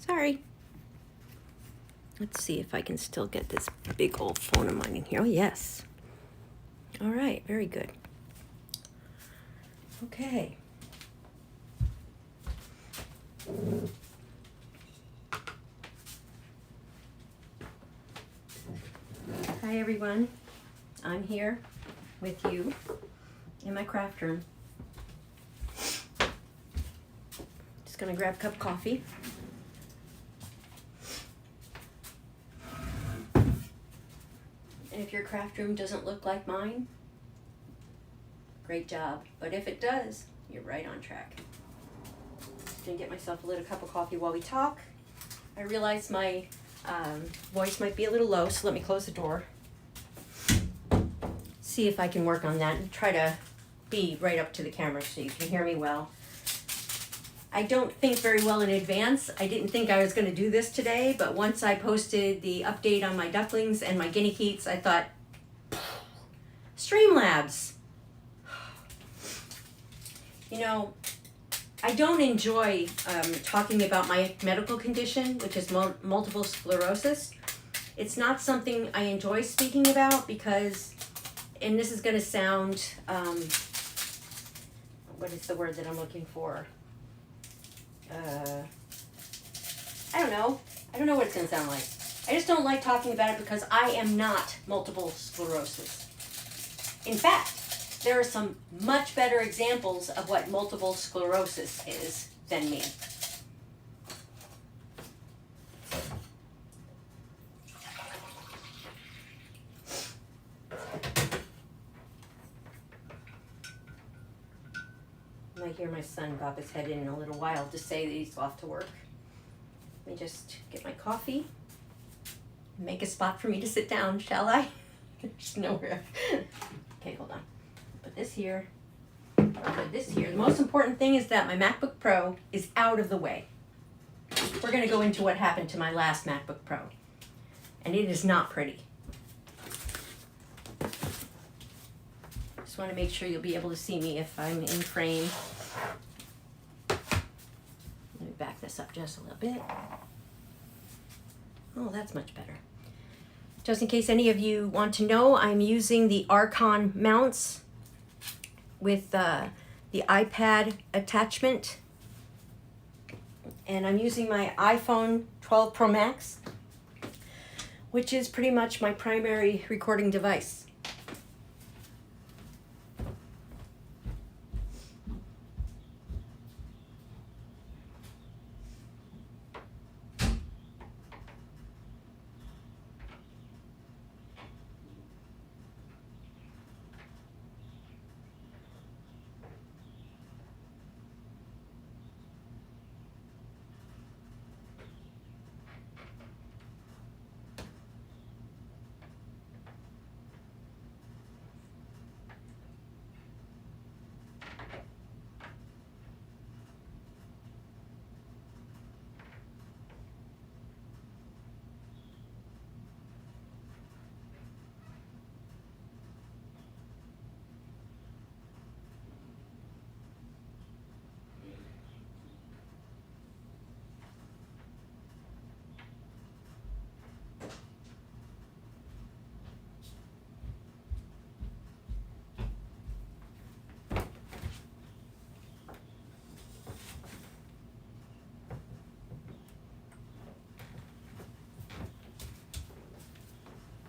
Sorry. Let's see if I can still get this big old phone of mine in here. Oh, yes. All right, very good. Okay. Hi, everyone. I'm here with you in my craft room. Just gonna grab a cup of coffee. And if your craft room doesn't look like mine, great job. But if it does, you're right on track. Gonna get myself a little cup of coffee while we talk. I realize my voice might be a little low, so let me close the door. See if I can work on that and try to be right up to the camera so you can hear me well. I don't think very well in advance. I didn't think I was going to do this today, but once I posted the update on my ducklings and my guinea geese, I thought, Streamlabs. You know, I don't enjoy talking about my medical condition, which is multiple sclerosis. It's not something I enjoy speaking about because, and this is going to sound, what is the word that I'm looking for? I don't know. I don't know what it's going to sound like. I just don't like talking about it because I am not multiple sclerosis. In fact, there are some much better examples of what multiple sclerosis is than me. I might hear my son pop his head in a little while to say that he's off to work. Let me just get my coffee and make a spot for me to sit down, shall I? There's nowhere. Okay, hold on. Put this here. Put this here. The most important thing is that my MacBook Pro is out of the way. We're going to go into what happened to my last MacBook Pro. And it is not pretty. Just want to make sure you'll be able to see me if I'm in frame. Let me back this up just a little bit. Oh, that's much better. Just in case any of you want to know, I'm using the Archon mounts with the iPad attachment. And I'm using my iPhone 12 Pro Max, which is pretty much my primary recording device.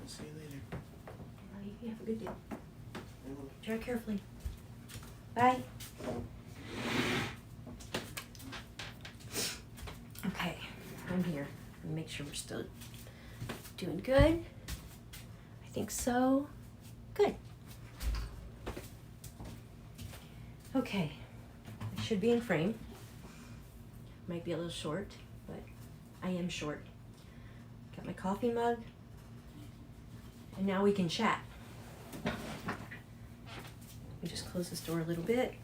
See you later. You have a good day. Drive carefully. Bye. Okay, I'm here. Let me make sure we're still doing good. I think so. Good. Okay, I should be in frame. Might be a little short, but I am short. Got my coffee mug. And now we can chat. Let me just close this door a little bit.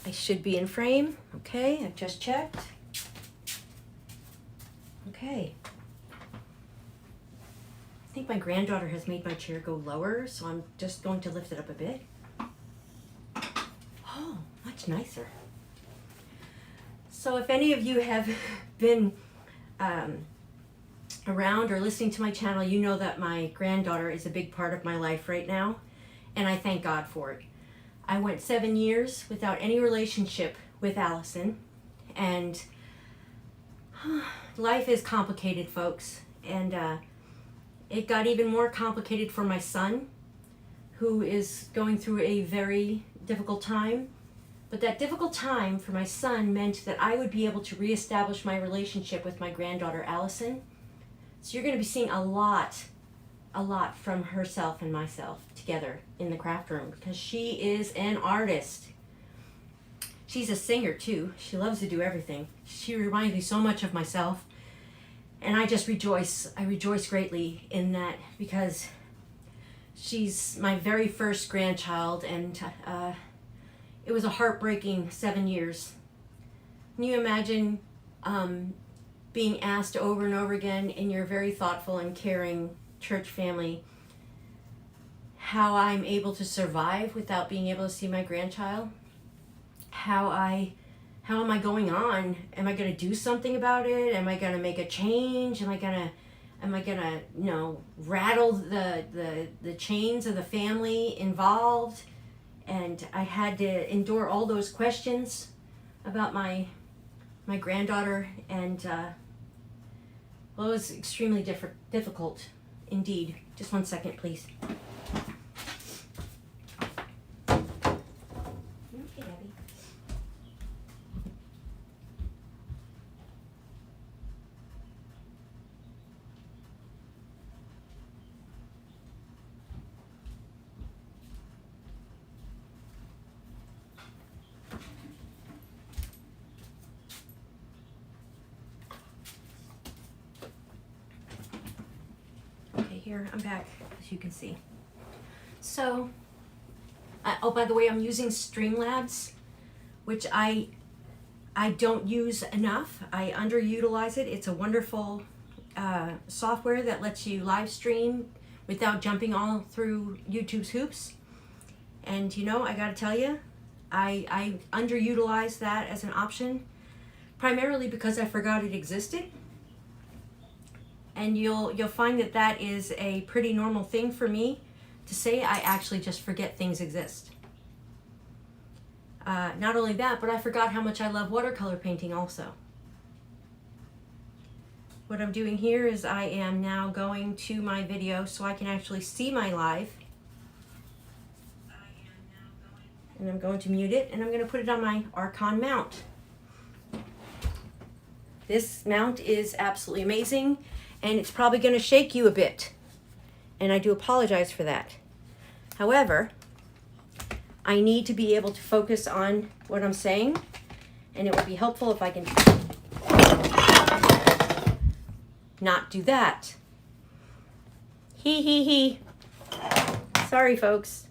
I should be in frame. Okay, I've just checked. Okay. I think my granddaughter has made my chair go lower, so I'm just going to lift it up a bit. Oh, much nicer. So if any of you have been around or listening to my channel, you know that my granddaughter is a big part of my life right now, and I thank God for it. I went 7 years without any relationship with Allison, and life is complicated, folks, and it got even more complicated for my son, who is going through a very difficult time. But that difficult time for my son meant that I would be able to reestablish my relationship with my granddaughter Allison. So you're going to be seeing a lot from herself and myself together in the craft room, because she is an artist. She's a singer too. She loves to do everything. She reminds me so much of myself, and I just rejoice. I rejoice greatly in that, because she's my very first grandchild, and it was a heartbreaking 7 years. Can you imagine being asked over and over again in your very thoughtful and caring church family how I'm able to survive without being able to see my grandchild? How am I going on? Am I going to do something about it? Am I going to make a change? Am I going to rattle the chains of the family involved? And I had to endure all those questions about my granddaughter, and well, it was extremely difficult indeed. Just 1 second, please. Okay, Debbie. Here, I'm back, as you can see. So, oh, by the way, I'm using Streamlabs, which I don't use enough. I underutilize it. It's a wonderful software that lets you live stream without jumping all through YouTube's hoops. And I gotta tell you, I underutilize that as an option, primarily because I forgot it existed. And you'll find that is a pretty normal thing for me to say. I actually just forget things exist. Not only that, but I forgot how much I love watercolor painting also. What I'm doing here is I am now going to my video so I can actually see my live. And I'm going to mute it, and I'm going to put it on my Archon mount. This mount is absolutely amazing, and it's probably going to shake you a bit, and I do apologize for that. However, I need to be able to focus on what I'm saying, and it would be helpful if I can not do that. He. Sorry, folks.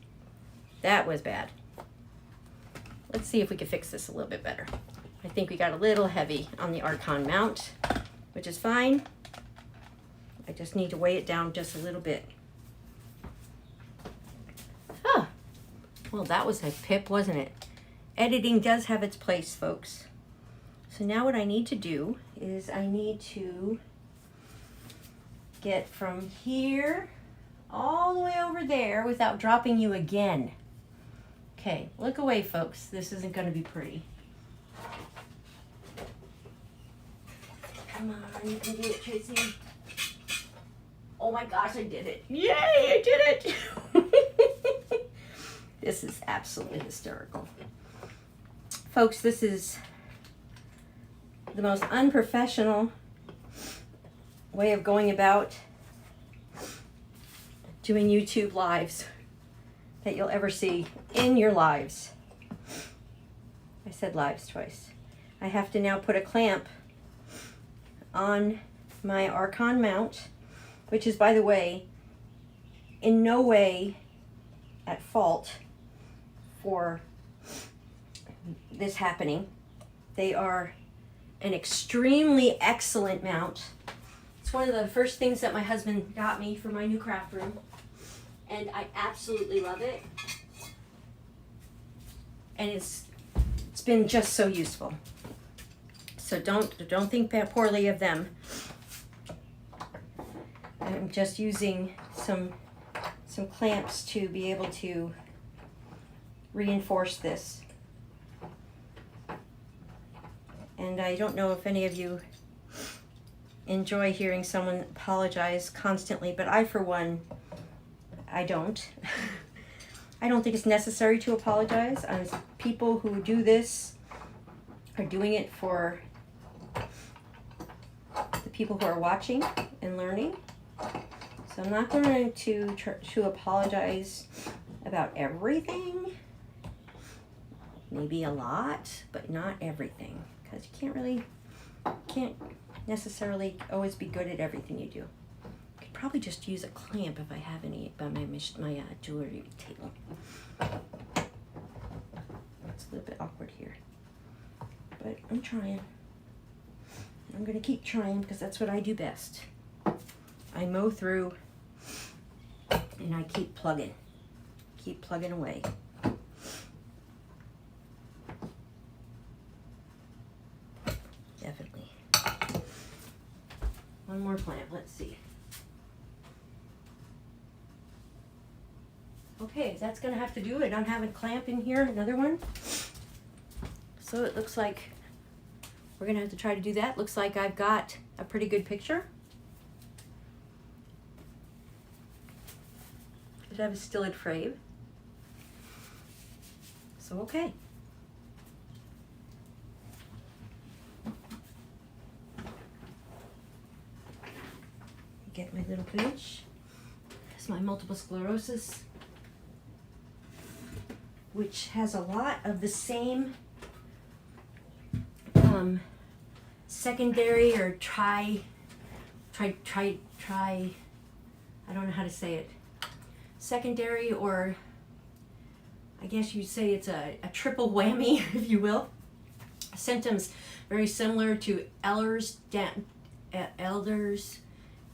That was bad. Let's see if we can fix this a little bit better. I think we got a little heavy on the Archon mount, which is fine. I just need to weigh it down just a little bit. Huh. Well, that was a pip, wasn't it? Editing does have its place, folks. So now what I need to do is I need to get from here all the way over there without dropping you again. Okay, look away, folks. This isn't going to be pretty. Come on, you can do it, Tracy. Oh my gosh, I did it. Yay, I did it. This is absolutely hysterical. Folks, this is the most unprofessional way of going about doing YouTube lives that you'll ever see in your lives. I said lives twice. I have to now put a clamp on my Archon mount, which is, by the way, in no way at fault for this happening. They are an extremely excellent mount. It's one of the first things that my husband got me for my new craft room, and I absolutely love it. And it's been just so useful. So don't think poorly of them. I'm just using some clamps to be able to reinforce this. And I don't know if any of you enjoy hearing someone apologize constantly, but I, for one, I don't. I don't think it's necessary to apologize. People who do this are doing it for the people who are watching and learning. So I'm not going to apologize about everything. Maybe a lot, but not everything, because you can't necessarily always be good at everything you do. I could probably just use a clamp if I have any by my jewelry table. It's a little bit awkward here, but I'm trying. I'm gonna keep trying because that's what I do best. I mow through and I keep plugging away. Definitely. One more clamp, let's see. Okay, that's gonna have to do it. I don't have a clamp in here, another one. So it looks like we're gonna have to try to do that. Looks like I've got a pretty good picture. I have a stilled frame. So okay. Get my little page. It's my multiple sclerosis, which has a lot of the same secondary or I don't know how to say it. Secondary, or I guess you'd say it's a triple whammy, if you will. Symptoms very similar to Ehlers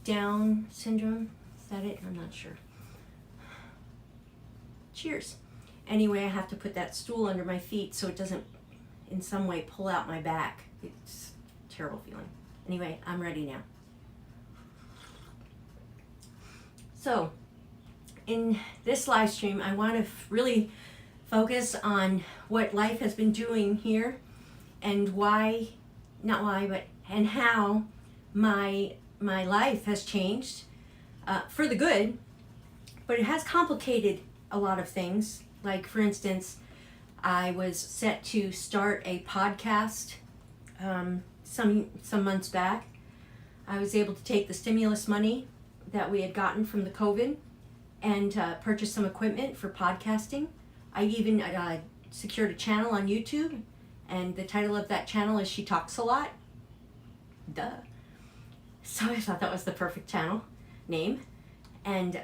Down syndrome. Is that it? I'm not sure. Cheers. Anyway, I have to put that stool under my feet so it doesn't in some way pull out my back. It's a terrible feeling. Anyway, I'm ready now. So, in this live stream, I want to really focus on what life has been doing here and and how my life has changed for the good, but it has complicated a lot of things. Like, for instance, I was set to start a podcast some months back. I was able to take the stimulus money that we had gotten from the COVID and purchase some equipment for podcasting. I even secured a channel on YouTube, and the title of that channel is She Talks a Lot. Duh. So I thought that was the perfect channel name. And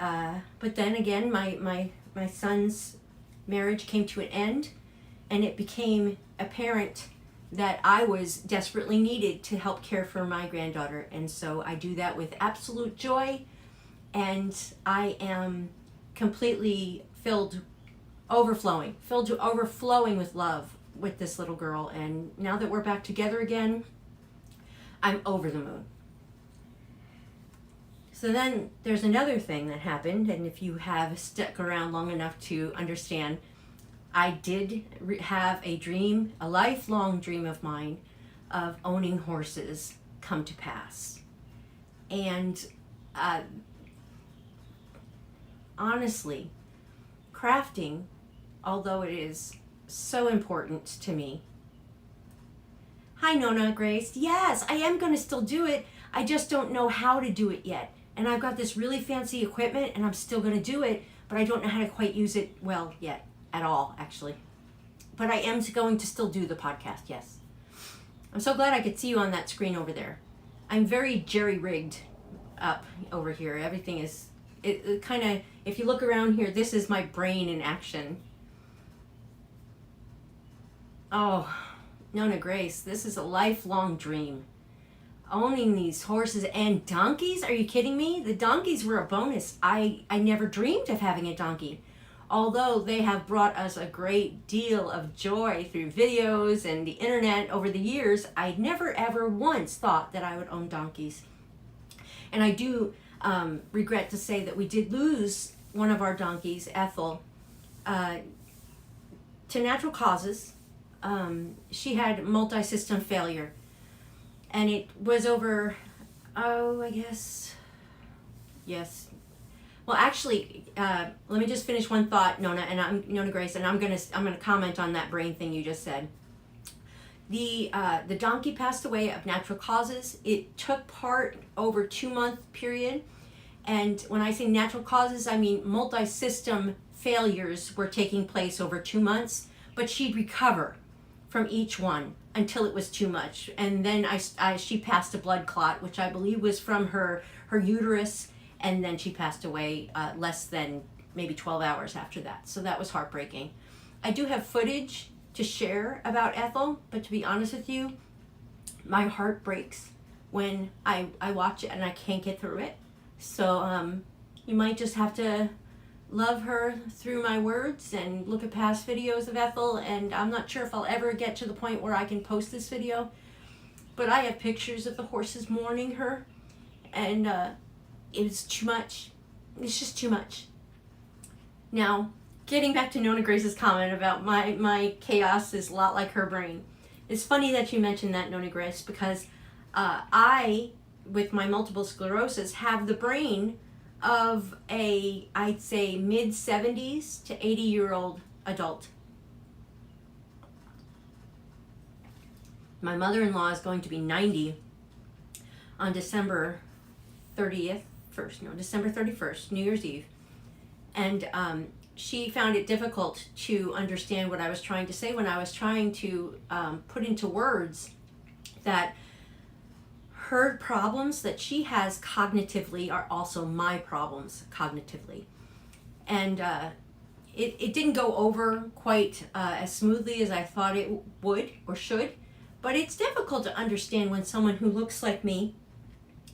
but then again, my son's marriage came to an end, and it became apparent that I was desperately needed to help care for my granddaughter. And so I do that with absolute joy, and I am completely overflowing with love with this little girl. And now that we're back together again, I'm over the moon. So then there's another thing that happened, and if you have stuck around long enough to understand, I did have a dream, a lifelong dream of mine, of owning horses come to pass. And honestly, crafting, although it is so important to me. Hi, Nona Grace. Yes, I am going to still do it. I just don't know how to do it yet. And I've got this really fancy equipment, and I'm still going to do it, but I don't know how to quite use it well yet, at all, actually. But I am going to still do the podcast, yes. I'm so glad I could see you on that screen over there. I'm very jerry-rigged up over here. Everything is, it kind of, if you look around here, this is my brain in action. Oh, Nona Grace, this is a lifelong dream. Owning these horses and donkeys? Are you kidding me? The donkeys were a bonus. I never dreamed of having a donkey. although they have brought us a great deal of joy through videos and the internet over the years, I never ever once thought that I would own donkeys. And I do regret to say that we did lose one of our donkeys, Ethel, to natural causes. She had multi-system failure, and it was over, yes. Well, actually, let me just finish one thought, Nona Grace, and I'm gonna comment on that brain thing you just said. The donkey passed away of natural causes. It took part over a 2-month period, and when I say natural causes, I mean multi-system failures were taking place over 2 months, but she'd recover from each one until it was too much, and then she passed a blood clot, which I believe was from her uterus, and then she passed away less than maybe 12 hours after that. So that was heartbreaking. I do have footage to share about Ethel, but to be honest with you, my heart breaks when I watch it and I can't get through it. So you might just have to love her through my words and look at past videos of Ethel, and I'm not sure if I'll ever get to the point where I can post this video, but I have pictures of the horses mourning her, and it was too much. It's just too much. Now, getting back to Nona Grace's comment about my chaos is a lot like her brain. It's funny that you mentioned that, Nona Grace, because I, with my multiple sclerosis, have the brain of I'd say mid-70s to 80-year-old adult. My mother-in-law is going to be 90 on December 31st, New Year's Eve. And she found it difficult to understand what I was trying to say when I was trying to put into words that her problems that she has cognitively are also my problems cognitively. And it didn't go over quite as smoothly as I thought it would or should, but it's difficult to understand when someone who looks like me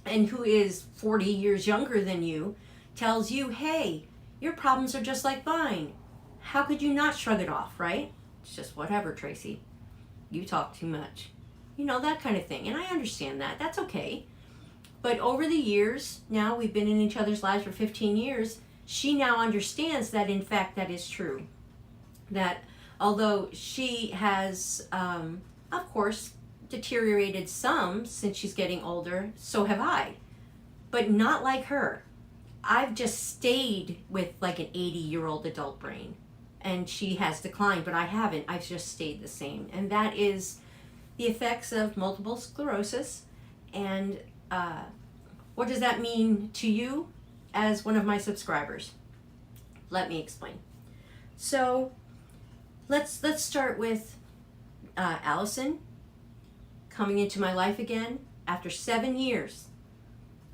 and who is 40 years younger than you tells you, hey, your problems are just like mine. How could you not shrug it off, right? It's just whatever, Tracy. You talk too much. You know, that kind of thing. And I understand that. That's okay. But over the years, now we've been in each other's lives for 15 years, she now understands that, in fact, that is true. That although she has, of course, deteriorated some since she's getting older, so have I. But not like her. I've just stayed with like an 80-year-old adult brain. And she has declined, but I haven't. I've just stayed the same. And that is the effects of multiple sclerosis. And what does that mean to you as one of my subscribers? Let me explain. So let's start with Allison coming into my life again after 7 years.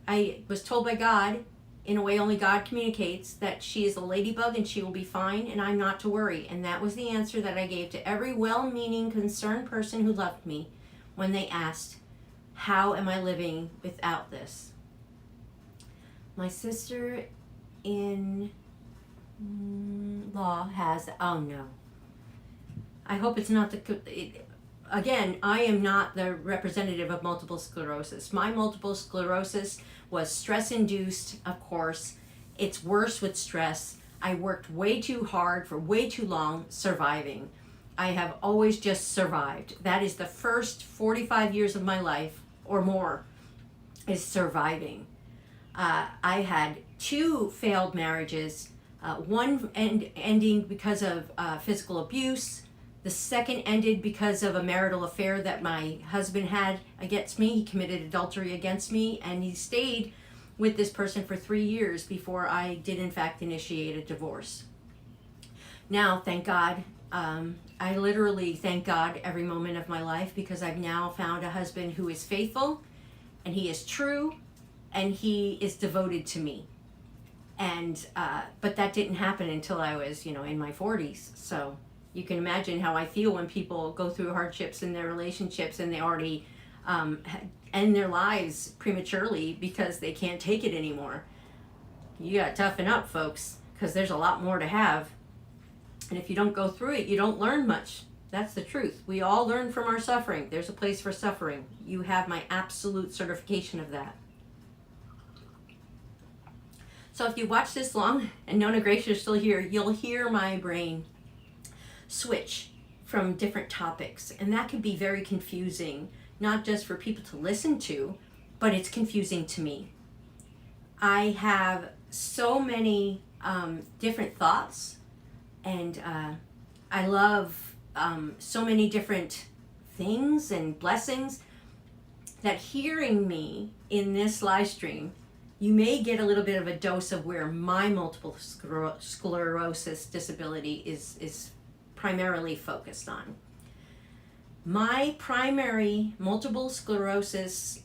I was told by God, in a way only God communicates, that she is a ladybug and she will be fine and I'm not to worry. And that was the answer that I gave to every well-meaning, concerned person who loved me when they asked, how am I living without this? My sister-in-law has, oh no. I hope it's not again, I am not the representative of multiple sclerosis. My multiple sclerosis was stress-induced, of course. It's worse with stress. I worked way too hard for way too long surviving. I have always just survived. That is the first 45 years of my life or more, is surviving. I had 2 failed marriages, one ending because of physical abuse. The second ended because of a marital affair that my husband had against me. He committed adultery against me, and he stayed with this person for 3 years before I did in fact initiate a divorce. Now, thank God, I literally thank God every moment of my life, because I've now found a husband who is faithful, and he is true, and he is devoted to me. And but that didn't happen until I was, in my 40s. So you can imagine how I feel when people go through hardships in their relationships and they already end their lives prematurely because they can't take it anymore. You gotta toughen up, folks, because there's a lot more to have And if you don't go through it, you don't learn much. That's the truth. We all learn from our suffering. There's a place for suffering. You have my absolute certification of that. So if you watch this long and Nona Gracia is still here, you'll hear my brain switch from different topics. And that can be very confusing, not just for people to listen to, but it's confusing to me. I have so many different thoughts, and I love so many different things and blessings that hearing me in this live stream, you may get a little bit of a dose of where my multiple sclerosis disability is primarily focused on. My primary multiple sclerosis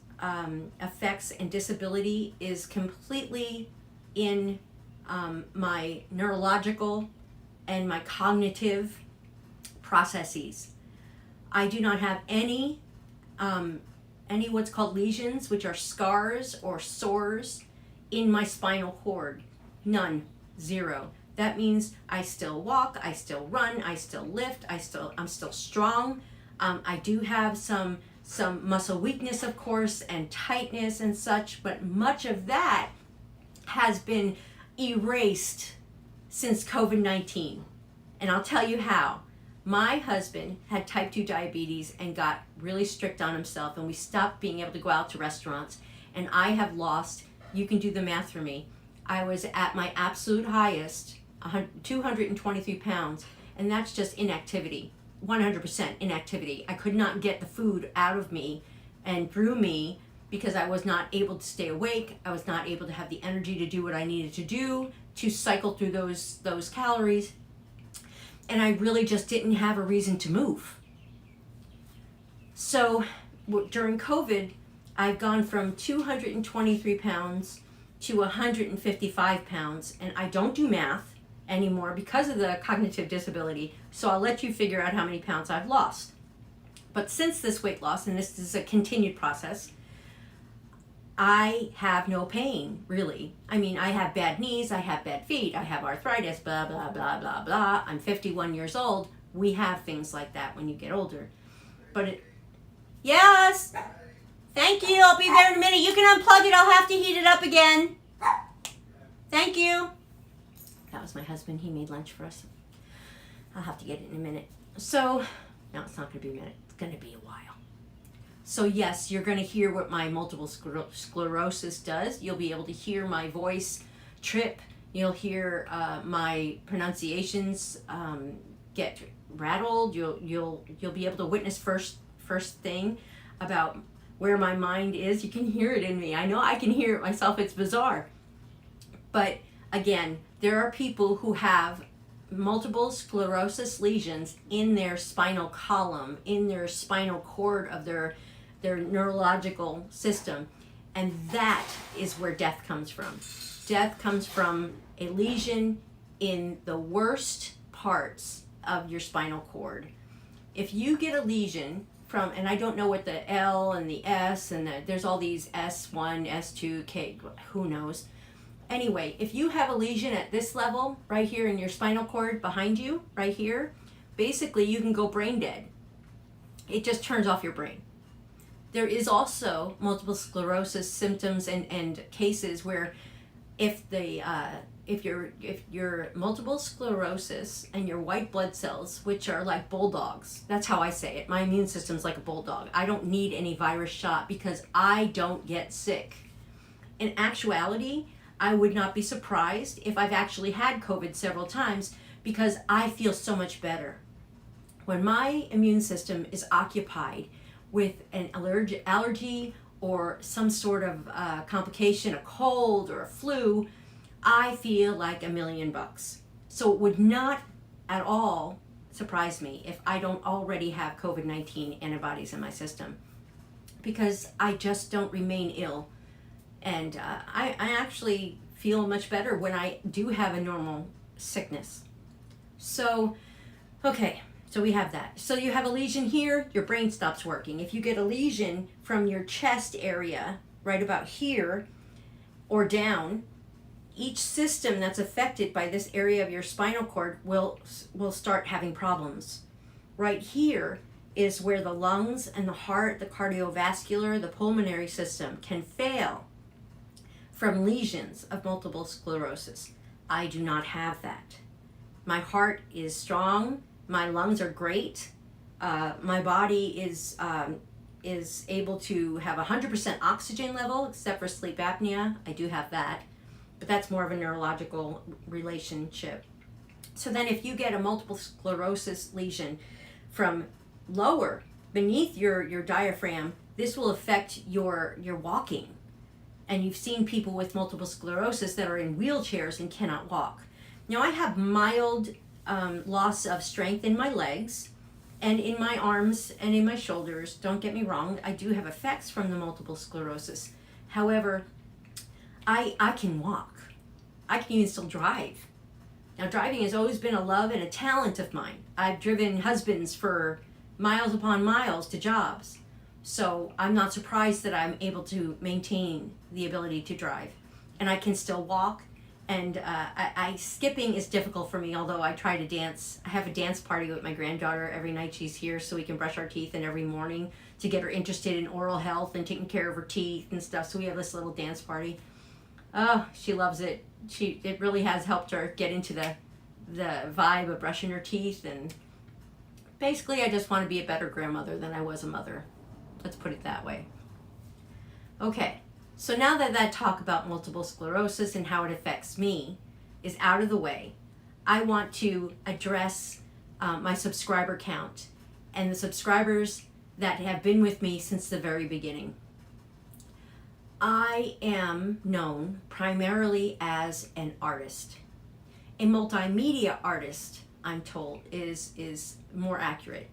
effects and disability is completely in my neurological and my cognitive processes. I do not have any what's called lesions, which are scars or sores in my spinal cord. None. Zero. That means I still walk, I still run, I still lift, I'm still strong. I do have some muscle weakness, of course, and tightness and such, but much of that has been erased since COVID-19. And I'll tell you how. My husband had type 2 diabetes and got really strict on himself, and we stopped being able to go out to restaurants. And I have lost, you can do the math for me, I was at my absolute highest, 223 pounds, and that's just inactivity, 100% inactivity. I could not get the food out of me and through me because I was not able to stay awake. I was not able to have the energy to do what I needed to do to cycle through those calories. And I really just didn't have a reason to move. So during COVID, I've gone from 223 pounds to 155 pounds, and I don't do math anymore because of the cognitive disability, so I'll let you figure out how many pounds I've lost. But since this weight loss, and this is a continued process, I have no pain, really. I mean, I have bad knees, I have bad feet, I have arthritis, blah, blah, blah, blah, blah. I'm 51 years old. We have things like that when you get older. But yes! Thank you, I'll be there in a minute. You can unplug it, I'll have to heat it up again. Thank you. That was my husband, he made lunch for us. I'll have to get it in a minute. So, no, it's not gonna be a minute, it's gonna be a while. So yes, you're going to hear what my multiple sclerosis does. You'll be able to hear my voice trip. You'll hear my pronunciations get rattled. You'll be able to witness first thing about where my mind is. You can hear it in me. I know I can hear it myself. It's bizarre. But again, there are people who have multiple sclerosis lesions in their spinal column, in their spinal cord of their neurological system, and that is where death comes from. Death comes from a lesion in the worst parts of your spinal cord. If you get a lesion from, and I don't know what the L and the S and there's all these S1, S2, K, who knows. Anyway, if you have a lesion at this level, right here in your spinal cord behind you, right here, basically you can go brain dead. It just turns off your brain. There is also multiple sclerosis symptoms and cases where if your multiple sclerosis and your white blood cells, which are like bulldogs, that's how I say it. My immune system's like a bulldog. I don't need any virus shot because I don't get sick. In actuality, I would not be surprised if I've actually had COVID several times because I feel so much better. When my immune system is occupied with an allergy or some sort of complication, a cold or a flu, I feel like $1,000,000. So it would not at all surprise me if I don't already have COVID-19 antibodies in my system because I just don't remain ill. And I actually feel much better when I do have a normal sickness. So, okay. So we have that. So you have a lesion here, your brain stops working. If you get a lesion from your chest area, right about here, or down, each system that's affected by this area of your spinal cord will start having problems. Right here is where the lungs and the heart, the cardiovascular, the pulmonary system can fail from lesions of multiple sclerosis. I do not have that. My heart is strong. My lungs are great. My body is able to have 100% oxygen level, except for sleep apnea. I do have that, but that's more of a neurological relationship. So then if you get a multiple sclerosis lesion from lower, beneath your diaphragm, this will affect your walking. And you've seen people with multiple sclerosis that are in wheelchairs and cannot walk. Now I have mild loss of strength in my legs and in my arms and in my shoulders. Don't get me wrong, I do have effects from the multiple sclerosis. However, I can walk. I can even still drive. Now driving has always been a love and a talent of mine. I've driven husbands for miles upon miles to jobs. So I'm not surprised that I'm able to maintain the ability to drive. And I can still walk. And skipping is difficult for me, although I try to dance. I have a dance party with my granddaughter every night she's here so we can brush our teeth, and every morning to get her interested in oral health and taking care of her teeth and stuff. So we have this little dance party. Oh, she loves it. It really has helped her get into the vibe of brushing her teeth. And basically I just want to be a better grandmother than I was a mother. Let's put it that way. Okay. So now that talk about multiple sclerosis and how it affects me is out of the way, I want to address my subscriber count and the subscribers that have been with me since the very beginning. I am known primarily as an artist. A multimedia artist, I'm told, is more accurate.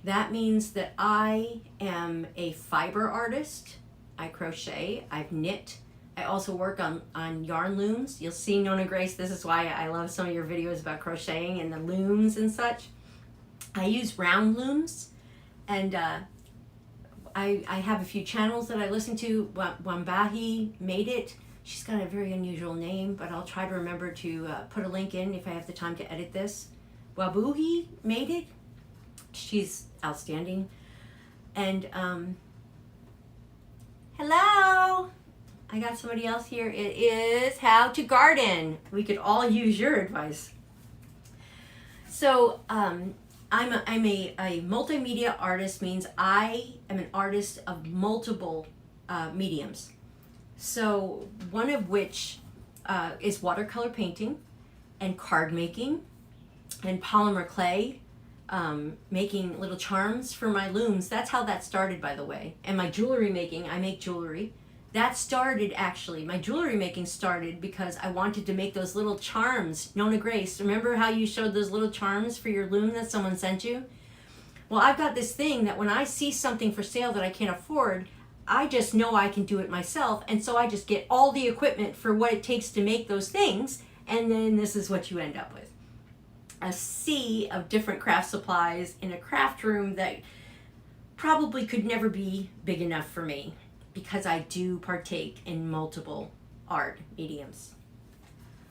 That means that I am a fiber artist. I crochet, I've knit. I also work on yarn looms. You'll see, Nona Grace, this is why I love some of your videos about crocheting and the looms and such. I use round looms, and I have a few channels that I listen to. Wambahi made it. She's got a very unusual name, but I'll try to remember to put a link in if I have the time to edit this. Wabuhi made it. She's outstanding. And hello, I got somebody else here. It is How to Garden. We could all use your advice. So I'm a multimedia artist, means I am an artist of multiple mediums. So one of which is watercolor painting and card making and polymer clay, making little charms for my looms. That's how that started, by the way. And my jewelry making, I make jewelry. That started, actually, my jewelry making started because I wanted to make those little charms. Nona Grace, remember how you showed those little charms for your loom that someone sent you? Well, I've got this thing that when I see something for sale that I can't afford, I just know I can do it myself. And so I just get all the equipment for what it takes to make those things. And then this is what you end up with. A sea of different craft supplies in a craft room that probably could never be big enough for me, because I do partake in multiple art mediums.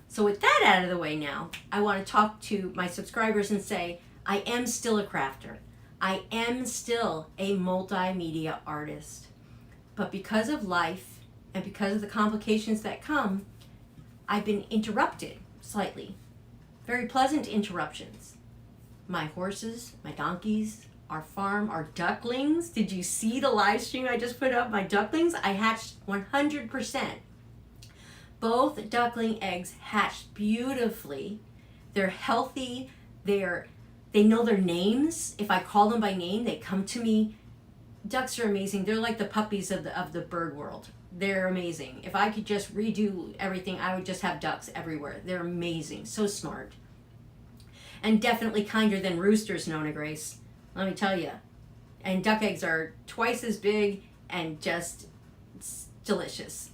So with that out of the way now, I want to talk to my subscribers and say, I am still a crafter. I am still a multimedia artist. But because of life and because of the complications that come, I've been interrupted slightly. Very pleasant interruptions. My horses, my donkeys, our farm, our ducklings. Did you see the live stream I just put up? My ducklings, I hatched 100%. Both duckling eggs hatched beautifully. They're healthy. They know their names. If I call them by name, they come to me. Ducks are amazing. They're like the puppies of the bird world. They're amazing. If I could just redo everything, I would just have ducks everywhere. They're amazing. So smart. And definitely kinder than roosters, Nona Grace. Let me tell you. And duck eggs are twice as big and just delicious.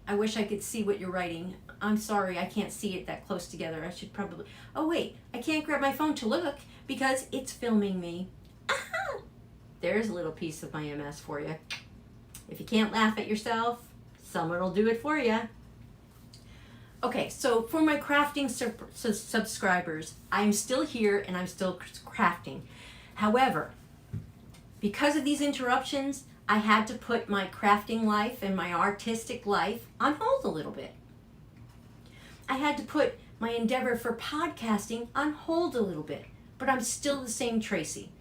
I wish I could see what you're writing. I'm sorry, I can't see it that close together. I should probably... Oh, wait. I can't grab my phone to look because it's filming me. Aha! There's a little piece of my MS for you. If you can't laugh at yourself, someone will do it for you. Okay, so for my crafting subscribers, I'm still here and I'm still crafting. However, because of these interruptions, I had to put my crafting life and my artistic life on hold a little bit. I had to put my endeavor for podcasting on hold a little bit, but I'm still the same Tracy.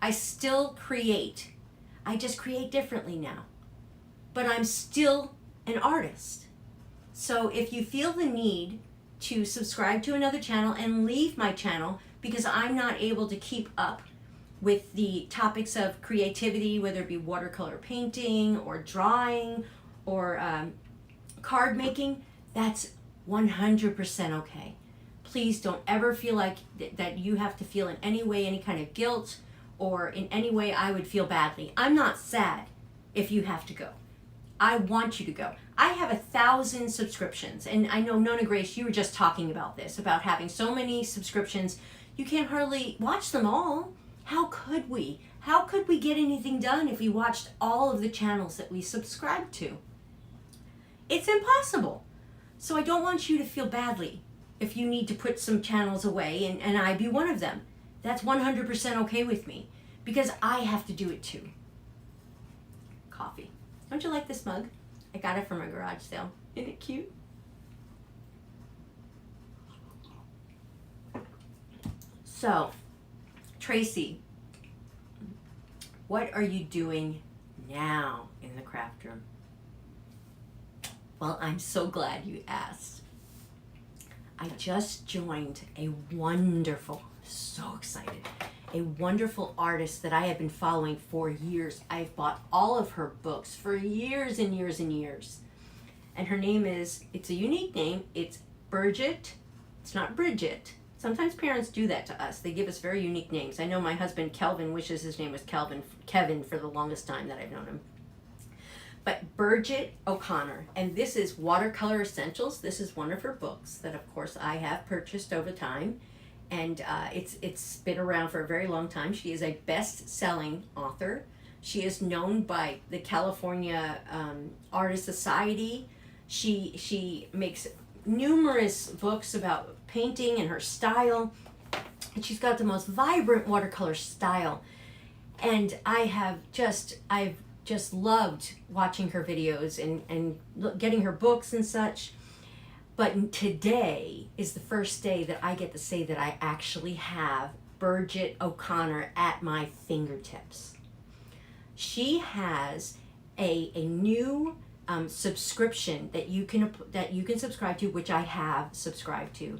I still create. I just create differently now. But I'm still an artist. So if you feel the need to subscribe to another channel and leave my channel because I'm not able to keep up with the topics of creativity, whether it be watercolor painting or drawing or card making, that's 100% okay. Please don't ever feel like that you have to feel in any way any kind of guilt or in any way I would feel badly. I'm not sad if you have to go. I want you to go. I have 1,000 subscriptions, and I know Nona Grace, you were just talking about this, about having so many subscriptions, you can't hardly watch them all. How could we? How could we get anything done if we watched all of the channels that we subscribe to? It's impossible. So I don't want you to feel badly if you need to put some channels away, and I be one of them. That's 100% okay with me, because I have to do it too. Coffee. Don't you like this mug? I got it from a garage sale. Isn't it cute? So, Tracy, what are you doing now in the craft room? Well, I'm so glad you asked. I just joined a wonderful, so excited, a wonderful artist that I have been following for years. I've bought all of her books for years and years and years. And her name is, it's a unique name, it's Bridget. It's not Bridget. Sometimes parents do that to us. They give us very unique names. I know my husband Kelvin wishes his name was Kevin for the longest time that I've known him. But Bridget O'Connor, and this is Watercolor Essentials. This is one of her books that of course I have purchased over time. And it's been around for a very long time. She is a best-selling author. She is known by the California Artist Society. She makes numerous books about painting and her style. And she's got the most vibrant watercolor style. And I've just loved watching her videos and getting her books and such. But today is the first day that I get to say that I actually have Bridget O'Connor at my fingertips. She has a new subscription that you can subscribe to, which I have subscribed to,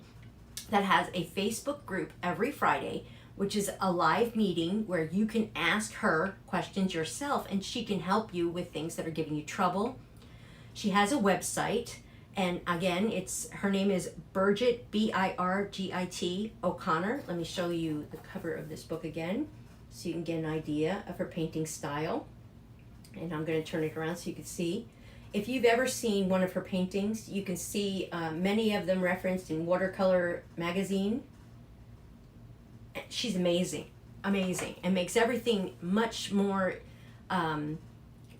that has a Facebook group every Friday, which is a live meeting where you can ask her questions yourself and she can help you with things that are giving you trouble. She has a website. And again, her name is Bridget, Birgit O'Connor. Let me show you the cover of this book again so you can get an idea of her painting style. And I'm going to turn it around so you can see. If you've ever seen one of her paintings, you can see many of them referenced in Watercolor magazine. She's amazing, and makes everything much more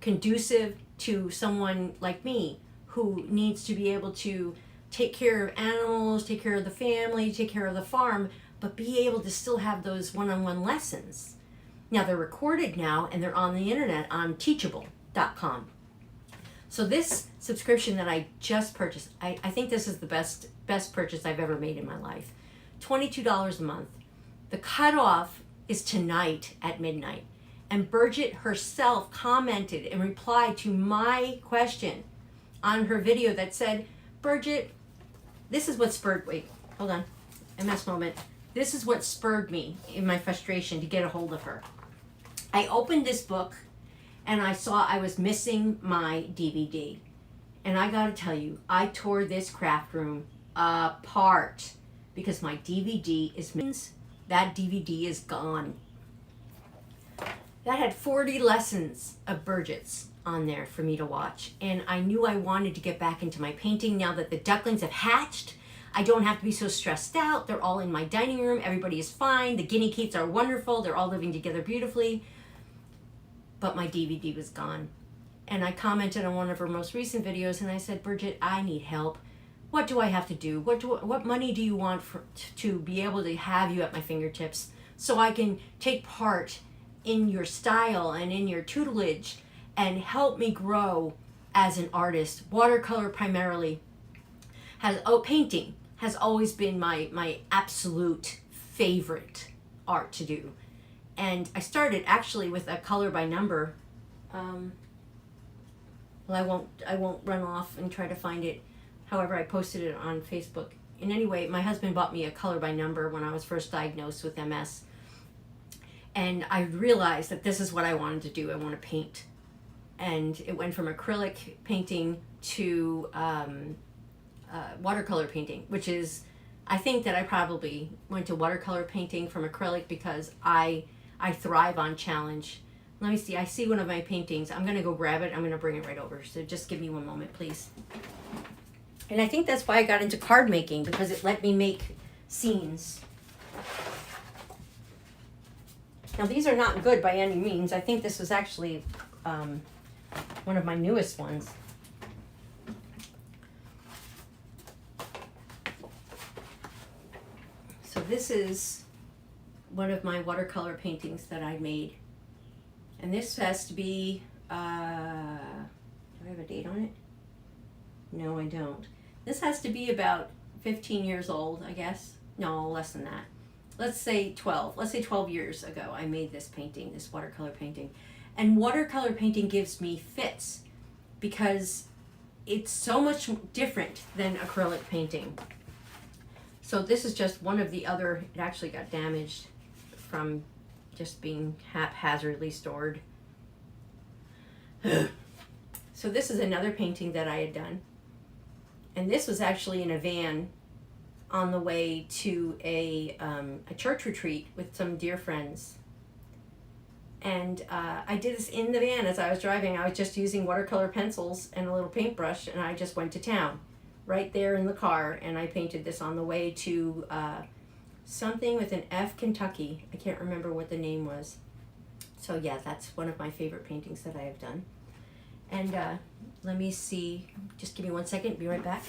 conducive to someone like me, who needs to be able to take care of animals, take care of the family, take care of the farm, but be able to still have those one-on-one lessons. Now they're recorded now and they're on the internet on teachable.com. So this subscription that I just purchased, I think this is the best purchase I've ever made in my life. $22 a month. The cutoff is tonight at midnight. And Bridget herself commented and replied to my question on her video that said, Bridget, this is what spurred, wait, hold on, MS moment. This is what spurred me in my frustration to get a hold of her. I opened this book and I saw I was missing my DVD. And I gotta tell you, I tore this craft room apart because my DVD is missing. That DVD is gone. That had 40 lessons of Bridget's on there for me to watch, and I knew I wanted to get back into my painting now that the ducklings have hatched. I don't have to be so stressed out. They're all in my dining room. Everybody is fine. The guinea kids are wonderful. They're all living together beautifully. But my DVD was gone. And I commented on one of her most recent videos and I said, Bridget, I need help. what do I have to do? What money do you want to be able to have you at my fingertips so I can take part in your style and in your tutelage and help me grow as an artist. Watercolor primarily painting has always been my absolute favorite art to do. And I started actually with a color by number. Well, I won't run off and try to find it. However, I posted it on Facebook. In any way, my husband bought me a color by number when I was first diagnosed with MS. And I realized that this is what I wanted to do. I want to paint. And it went from acrylic painting to watercolor painting, which is, I think that I probably went to watercolor painting from acrylic because I thrive on challenge. Let me see. I see one of my paintings. I'm going to go grab it. I'm going to bring it right over. So just give me one moment, please. And I think that's why I got into card making, because it let me make scenes. Now, these are not good by any means. I think this was actually one of my newest ones. So this is one of my watercolor paintings that I made. And this has to be, do I have a date on it? No, I don't. This has to be about 15 years old, I guess. No, less than that. Let's say 12. Let's say 12 years ago I made this painting, this watercolor painting. And watercolor painting gives me fits because it's so much different than acrylic painting. So this is just one of the other, it actually got damaged from just being haphazardly stored. So this is another painting that I had done. And this was actually in a van on the way to a church retreat with some dear friends. And I did this in the van as I was driving. I was just using watercolor pencils and a little paintbrush, and I just went to town right there in the car, and I painted this on the way to something with an F, Kentucky. I can't remember what the name was. So yeah, that's one of my favorite paintings that I have done. And let me see, just give me 1 second, be right back.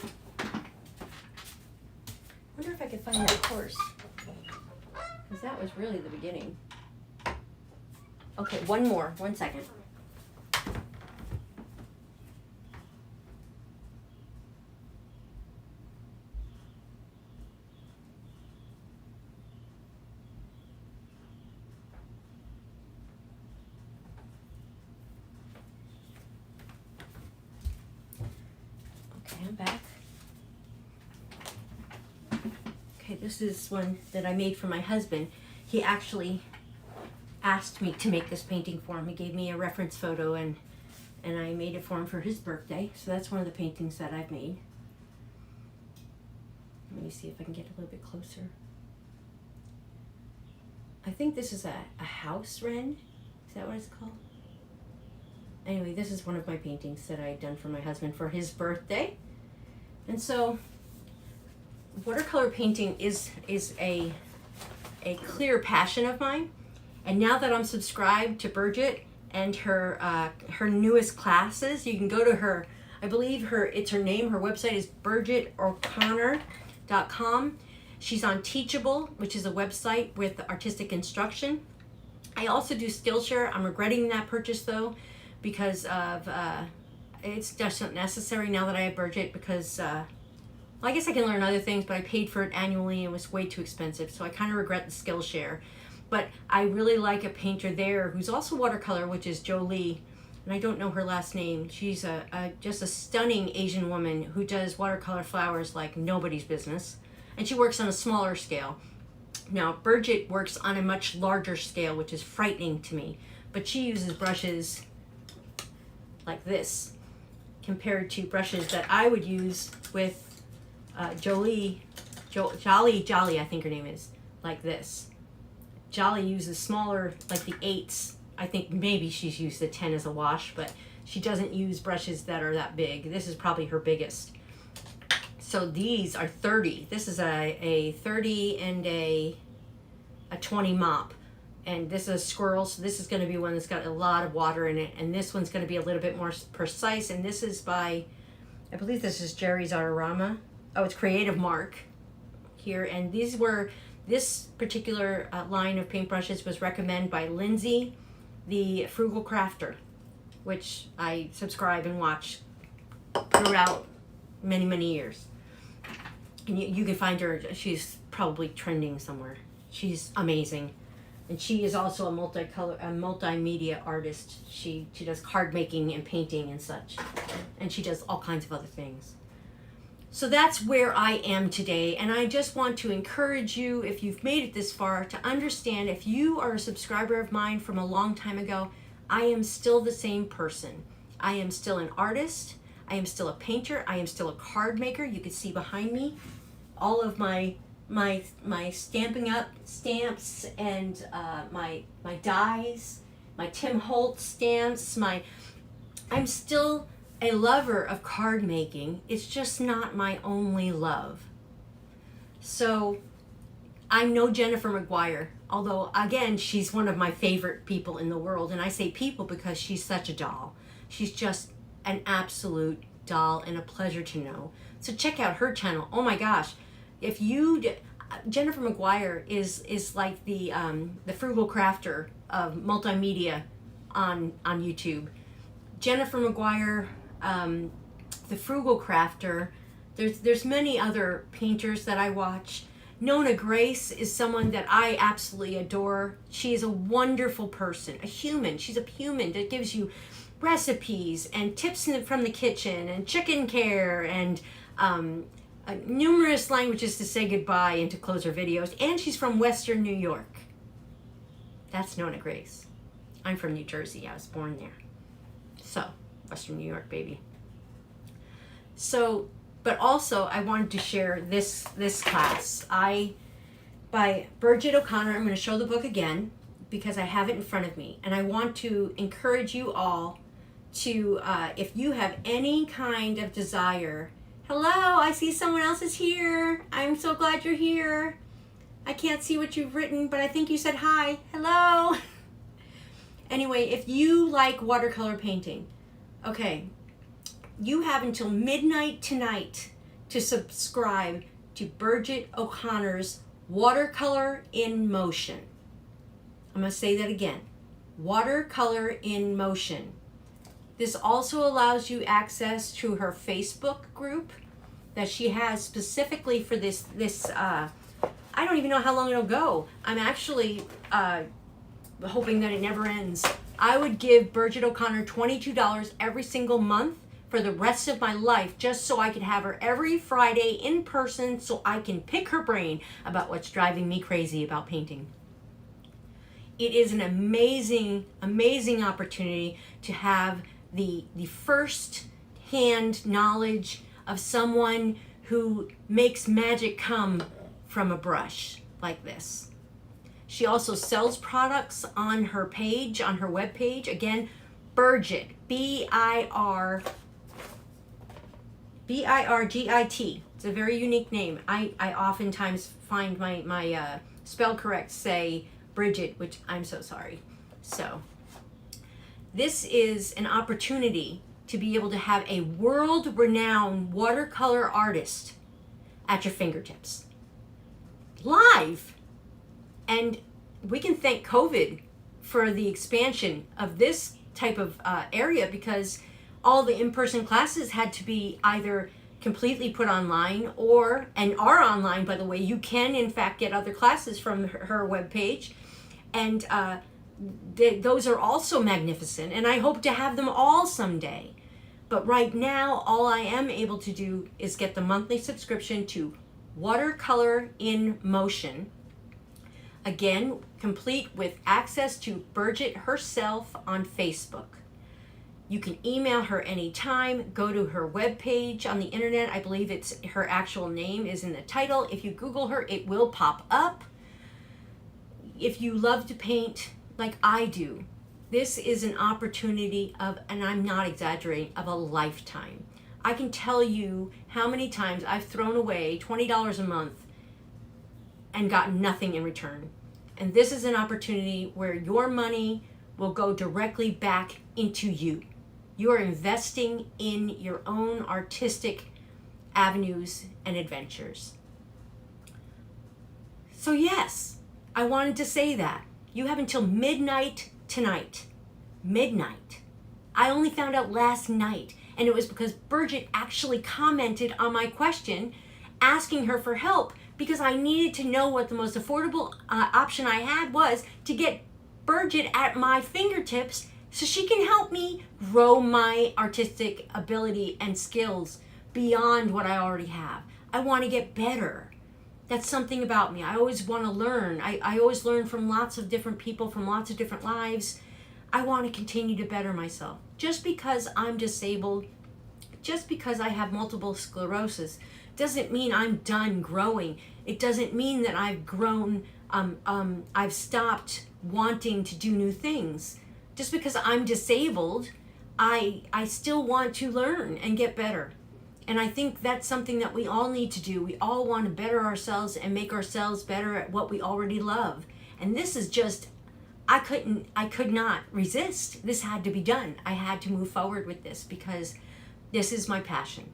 Wonder if I could find that course, because that was really the beginning. Okay, one more, 1 second. Okay, I'm back. Okay, this is one that I made for my husband. He actually asked me to make this painting for him. He gave me a reference photo and I made it for him for his birthday. So that's one of the paintings that I've made. Let me see if I can get a little bit closer. I think this is a house wren. Is that what it's called? Anyway, this is one of my paintings that I had done for my husband for his birthday. And so watercolor painting is a clear passion of mine. And now that I'm subscribed to Bridget and her newest classes, you can go to her, I believe it's her name, her website is BridgetO'Connor.com. She's on Teachable, which is a website with artistic instruction. I also do Skillshare. I'm regretting that purchase though, because of, it's just not necessary now that I have Bridget, because, well, I guess I can learn other things, but I paid for it annually and it was way too expensive. So I kind of regret the Skillshare. But I really like a painter there who's also watercolor, which is Jolie, and I don't know her last name. She's just a stunning Asian woman who does watercolor flowers like nobody's business, and she works on a smaller scale. Now, Bridget works on a much larger scale, which is frightening to me, but she uses brushes like this compared to brushes that I would use with Jolly, I think her name is, like this. Jolly uses smaller, like the 8s. I think maybe she's used the 10 as a wash, but she doesn't use brushes that are that big. This is probably her biggest. So these are 30. This is a 30 and a 20 mop. And this is a squirrel, so this is going to be one that's got a lot of water in it. And this one's going to be a little bit more precise. And this is by, I believe this is Jerry's Artorama. it's Creative Mark here, and this particular line of paintbrushes was recommended by Lindsay, the Frugal Crafter, which I subscribe and watch throughout many, many years. And you can find her, she's probably trending somewhere. She's amazing. And she is also a multimedia artist. She does card making and painting and such. And she does all kinds of other things. So that's where I am today. And I just want to encourage you, if you've made it this far, to understand if you are a subscriber of mine from a long time ago, I am still the same person. I am still an artist. I am still a painter. I am still a card maker. You can see behind me all of my stamping up stamps and my dies, my Tim Holtz stamps. I'm still a lover of card making. It's just not my only love. So I'm no Jennifer McGuire, although again she's one of my favorite people in the world, and I say people because she's such a doll. She's just an absolute doll and a pleasure to know. So check out her channel. Oh my gosh, if you Jennifer McGuire is like the Frugal Crafter of multimedia on YouTube. Jennifer McGuire, the Frugal Crafter. There's many other painters that I watch. Nona Grace is someone that I absolutely adore. She is a wonderful person, a human. She's a human that gives you recipes and tips from the kitchen and chicken care and numerous languages to say goodbye and to close her videos. And she's from Western New York. That's Nona Grace. I'm from New Jersey. I was born there. So, Western New York, baby. So, but also I wanted to share this class. By Bridget O'Connor. I'm going to show the book again because I have it in front of me. And I want to encourage you all to, if you have any kind of desire. Hello, I see someone else is here. I'm so glad you're here. I can't see what you've written, but I think you said hi. Hello. Anyway, if you like watercolor painting, okay, you have until midnight tonight to subscribe to Bridget O'Connor's Watercolor in Motion. I'm going to say that again. Watercolor in Motion. This also allows you access to her Facebook group that she has specifically for this I don't even know how long it'll go. I'm actually hoping that it never ends. I would give Bridget O'Connor $22 every single month for the rest of my life just so I could have her every Friday in person so I can pick her brain about what's driving me crazy about painting. It is an amazing, amazing opportunity to have the first-hand knowledge of someone who makes magic come from a brush like this. She also sells products on her page, on her webpage. Again, Bridget, B-I-R-G-I-T. It's a very unique name. I oftentimes find my spell correct say Bridget, which I'm so sorry. So this is an opportunity to be able to have a world-renowned watercolor artist at your fingertips. Live! And we can thank COVID for the expansion of this type of area because all the in-person classes had to be either completely put online and are online, by the way. You can, in fact, get other classes from her webpage. And those are also magnificent, and I hope to have them all someday. But right now, all I am able to do is get the monthly subscription to Watercolor in Motion. Again, complete with access to Bridget herself on Facebook. You can email her anytime. Go to her webpage on the internet. I believe it's her actual name is in the title. If you Google her, it will pop up. If you love to paint like I do, this is an opportunity of, and I'm not exaggerating, of a lifetime. I can tell you how many times I've thrown away $20 a month and gotten nothing in return. And this is an opportunity where your money will go directly back into you. You are investing in your own artistic avenues and adventures. So yes, I wanted to say that. You have until midnight tonight. Midnight. I only found out last night, and it was because Bridget actually commented on my question asking her for help, because I needed to know what the most affordable option I had was to get Bridget at my fingertips so she can help me grow my artistic ability and skills beyond what I already have. I want to get better. That's something about me. I always want to learn. I always learn from lots of different people, from lots of different lives. I want to continue to better myself. Just because I'm disabled, just because I have multiple sclerosis, doesn't mean I'm done growing. It doesn't mean that I've grown, I've stopped wanting to do new things. Just because I'm disabled, I still want to learn and get better. And I think that's something that we all need to do. We all want to better ourselves and make ourselves better at what we already love. And this is just, I could not resist. This had to be done. I had to move forward with this because this is my passion.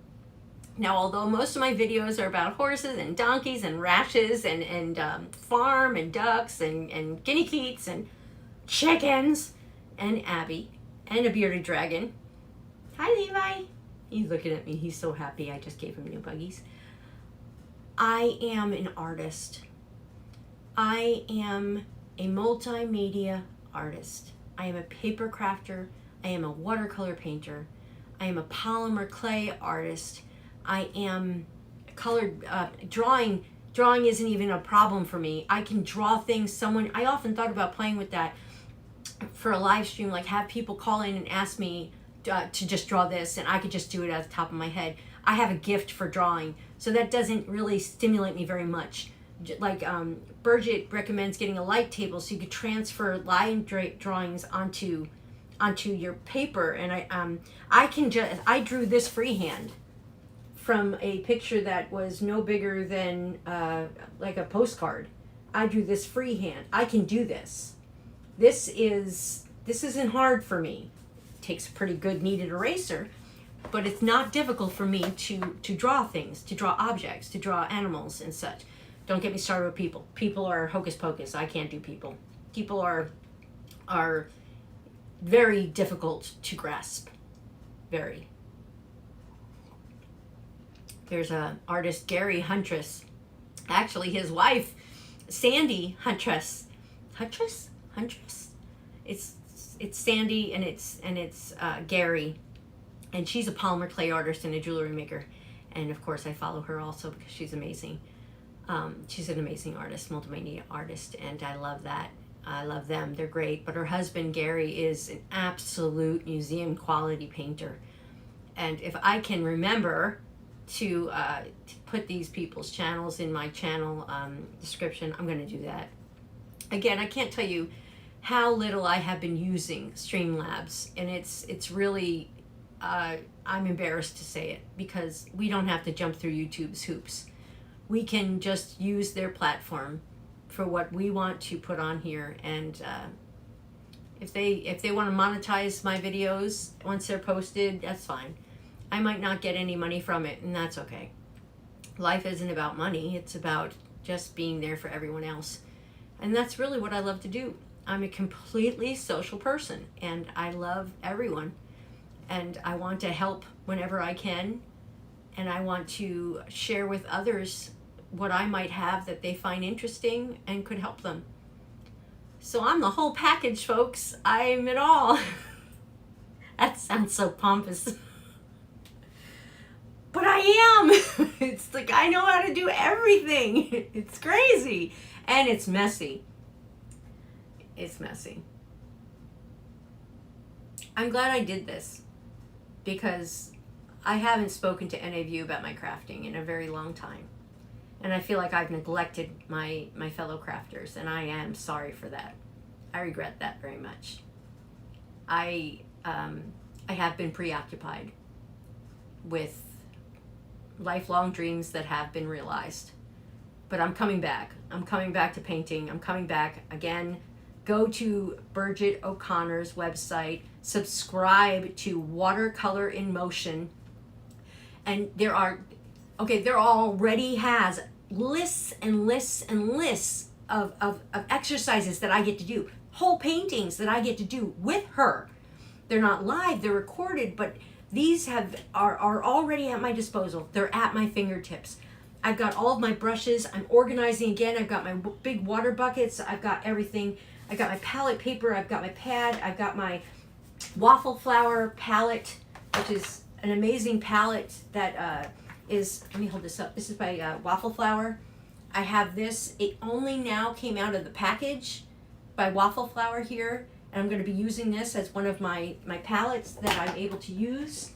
Now, although most of my videos are about horses and donkeys and rashes and farm and ducks and guinea geese and chickens and Abby and a bearded dragon. Hi, Levi. He's looking at me. He's so happy. I just gave him new buggies. I am an artist. I am a multimedia artist. I am a paper crafter. I am a watercolor painter. I am a polymer clay artist. I am colored drawing. Drawing isn't even a problem for me. I can draw things. I often thought about playing with that for a live stream, like have people call in and ask me to just draw this, and I could just do it at the top of my head. I have a gift for drawing, so that doesn't really stimulate me very much. Like Bridget recommends getting a light table so you could transfer line drawings onto your paper, and I drew this freehand from a picture that was no bigger than like a postcard. I drew this freehand. I can do this. This isn't hard for me. It takes a pretty good kneaded eraser, but it's not difficult for me to draw things, to draw objects, to draw animals and such. Don't get me started with people. People are hocus pocus. I can't do people. People are very difficult to grasp. Very. There's a artist, Gary Huntress. Actually, his wife, Sandy Huntress. Huntress? It's Sandy and it's Gary, and she's a polymer clay artist and a jewelry maker, and of course I follow her also because she's amazing. She's an amazing artist, multimedia artist, and I love that. I love them. They're great. But her husband Gary is an absolute museum quality painter, and if I can remember to put these people's channels in my channel description, I'm going to do that. Again, I can't tell you how little I have been using Streamlabs, and it's really, I'm embarrassed to say it, because we don't have to jump through YouTube's hoops. We can just use their platform for what we want to put on here, and if they want to monetize my videos once they're posted, that's fine. I might not get any money from it, and that's okay. Life isn't about money, it's about just being there for everyone else. And that's really what I love to do. I'm a completely social person, and I love everyone, and I want to help whenever I can, and I want to share with others what I might have that they find interesting and could help them. So I'm the whole package, folks. I'm it all. That sounds so pompous. But I am. It's like I know how to do everything. It's crazy. And it's messy. It's messy. I'm glad I did this, because I haven't spoken to any of you about my crafting in a very long time. And I feel like I've neglected my fellow crafters, and I am sorry for that. I regret that very much. I have been preoccupied with lifelong dreams that have been realized. But I'm coming back. I'm coming back to painting. I'm coming back again. Go to Bridget O'Connor's website. Subscribe to Watercolor in Motion. And there are Okay, there already has lists and lists and lists of exercises that I get to do, whole paintings that I get to do with her. They're not live, they're recorded, but these are already at my disposal. They're at my fingertips. I've got all of my brushes. I'm organizing again. I've got my big water buckets. I've got everything. I've got my palette paper. I've got my pad. I've got my waffle flower palette, which is an amazing palette that is, let me hold this up. This is by Waffle Flower. I have this. It only now came out of the package by Waffle Flower here. And I'm going to be using this as one of my palettes that I'm able to use.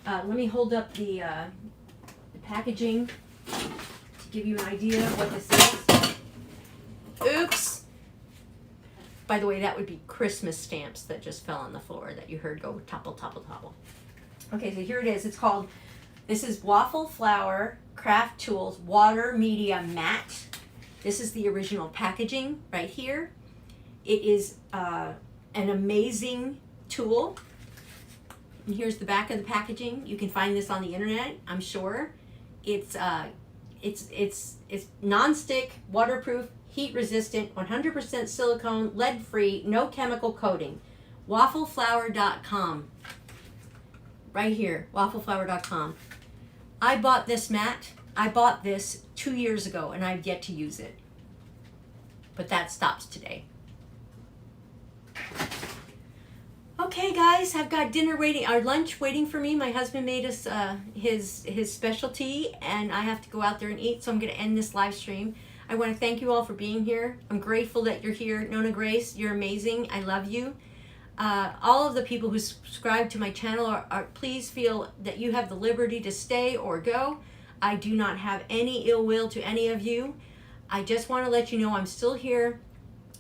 Let me hold up the packaging to give you an idea of what this is. Oops! By the way, that would be Christmas stamps that just fell on the floor that you heard go topple, topple, topple. Okay, so here it is. It's called, this is Waffle Flower Craft Tools Water Media Matte. This is the original packaging right here. It is an amazing tool. And here's the back of the packaging. You can find this on the internet, I'm sure. It's non-stick, waterproof, heat resistant, 100% silicone, lead free, no chemical coating. Waffleflower.com. Right here, waffleflower.com. I bought this mat. I bought this 2 years ago and I've yet to use it. But that stops today. Okay, guys, I've got dinner waiting, our lunch waiting for me. My husband made us his specialty, and I have to go out there and eat, so I'm going to end this live stream. I want to thank you all for being here. I'm grateful that you're here. Nona Grace, you're amazing. I love you. All of the people who subscribe to my channel, are please feel that you have the liberty to stay or go. I do not have any ill will to any of you. I just want to let you know I'm still here.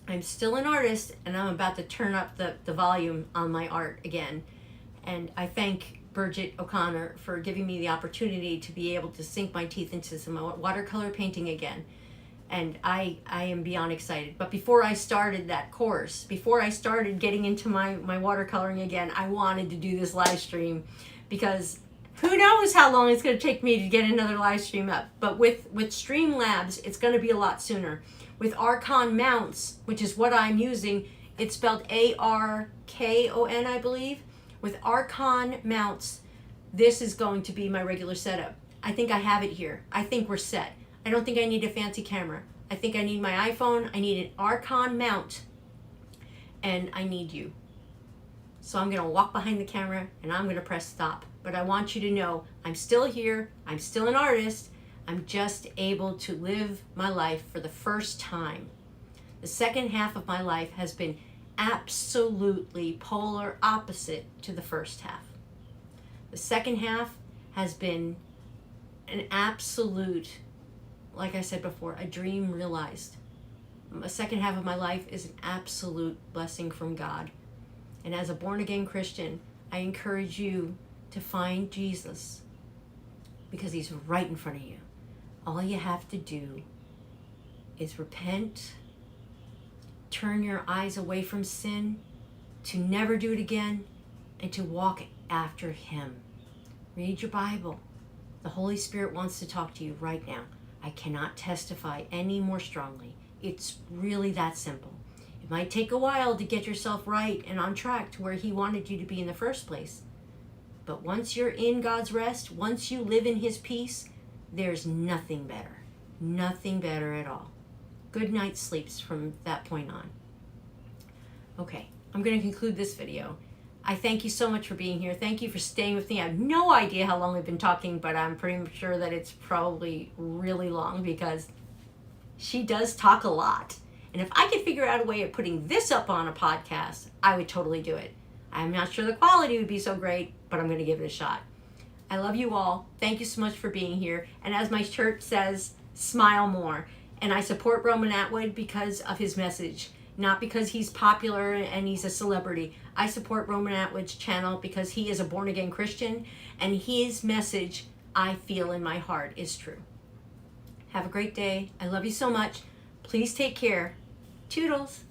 I'm still an artist, and I'm about to turn up the volume on my art again. And I thank Bridget O'Connor for giving me the opportunity to be able to sink my teeth into some watercolor painting again. And I am beyond excited. But before I started that course, before I started getting into my watercoloring again, I wanted to do this live stream because who knows how long it's going to take me to get another live stream up. But with Streamlabs, it's going to be a lot sooner. With Archon mounts, which is what I'm using, it's spelled A-R-K-O-N, I believe. With Archon mounts, this is going to be my regular setup. I think I have it here. I think we're set. I don't think I need a fancy camera. I think I need my iPhone, I need an Archon mount, and I need you. So I'm going to walk behind the camera and I'm going to press stop. But I want you to know I'm still here, I'm still an artist, I'm just able to live my life for the first time. The second half of my life has been absolutely polar opposite to the first half. The second half has been an absolute, like I said before, a dream realized. The second half of my life is an absolute blessing from God. And as a born-again Christian, I encourage you to find Jesus because he's right in front of you. All you have to do is repent, turn your eyes away from sin, to never do it again, and to walk after him. Read your Bible. The Holy Spirit wants to talk to you right now. I cannot testify any more strongly. It's really that simple. It might take a while to get yourself right and on track to where he wanted you to be in the first place. But once you're in God's rest, once you live in his peace, there's nothing better. Nothing better at all. Good night sleeps from that point on. Okay, I'm going to conclude this video. I thank you so much for being here. Thank you for staying with me. I have no idea how long we've been talking, but I'm pretty sure that it's probably really long because she does talk a lot. And if I could figure out a way of putting this up on a podcast, I would totally do it. I'm not sure the quality would be so great, but I'm going to give it a shot. I love you all. Thank you so much for being here. And as my church says, smile more. And I support Roman Atwood because of his message, not because he's popular and he's a celebrity. I support Roman Atwood's channel because he is a born-again Christian, and his message, I feel in my heart, is true. Have a great day. I love you so much. Please take care. Toodles.